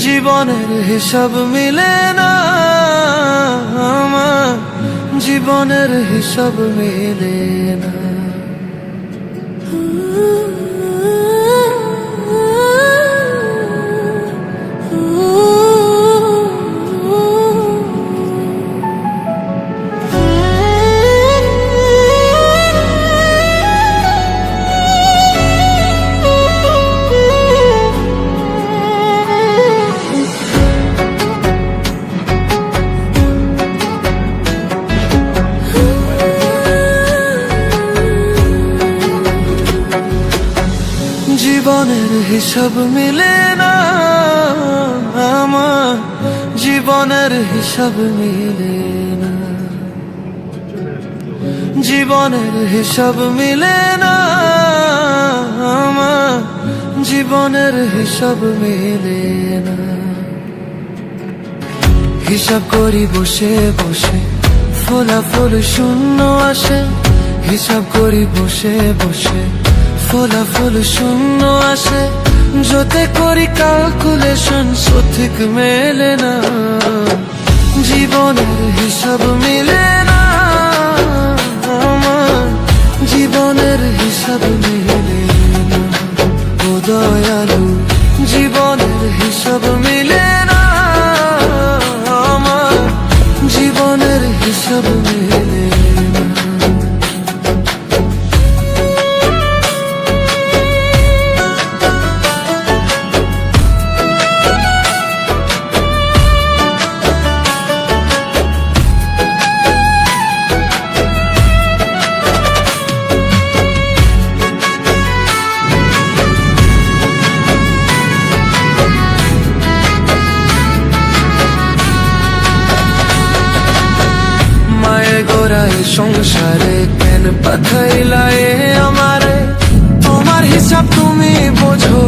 জীবনের হিসাব মিলে না আমার, জীবনের হিসাব মিলে না। জীবনের হিসাব মিলে না আমার, জীবনের হিসাব মিলে না। জীবনের হিসাব মিলে না আমার, জীবনের হিসাব মিলে না। হিসাব করি বসে বসে, ফলাফল শূন্য আসে। হিসাব করি বসে বসে, ফলাফল শূন্য আসে। যতে করি ক্যালকুলেশন সঠিক মেলে না। জীবনের হিসাব মিলে না আমার, জীবনের হিসাব মিলে না। ও দয়ালু, জীবনের হিসাব মিলে না আমার, জীবনের হিসাব মিলে না। সংসারে কেন পাঠাইলা আমারে? তোমার হিসাব তুমি বোঝো,